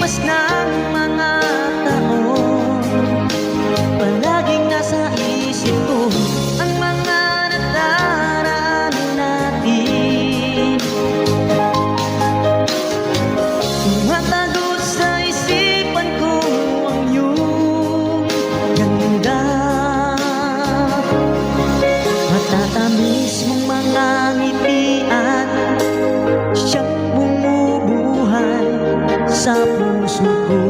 paglipas ng mga taon, palaging nasa isip ko ang mga nakaraan natin. Tumatago sa isipan ko ang iyong ganda, matatamis mong mga ngiti at siyang bumubuhay sa puso ko.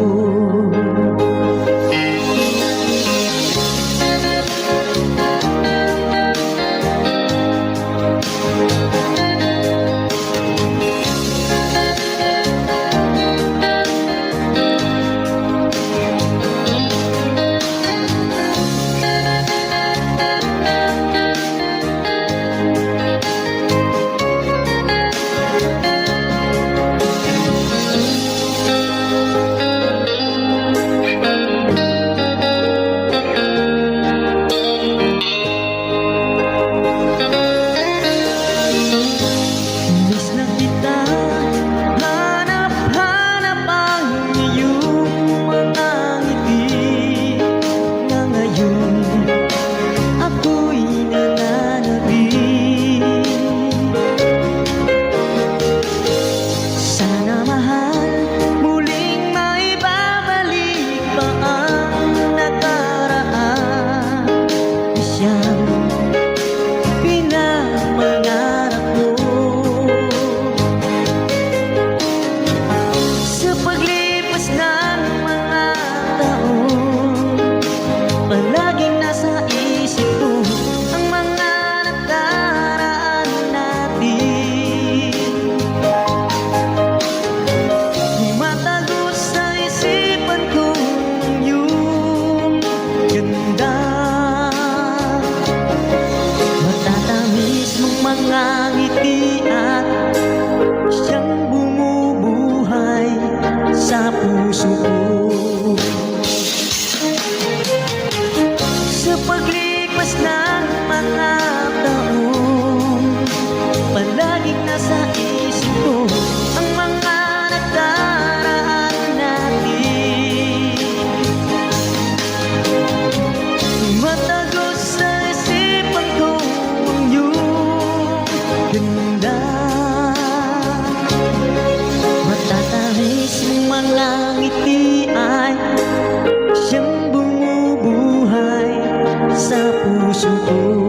Mga ngiti at siyang bumubuhay sa puso ko. Sa paglipas ng mga taon, palaging nasa isip ko ang mga nakaraan natin. Tumatago sa isipan ko ang iyong ganda, matatamis mong mga ngiti ay siyang bumubuhay sa puso ko.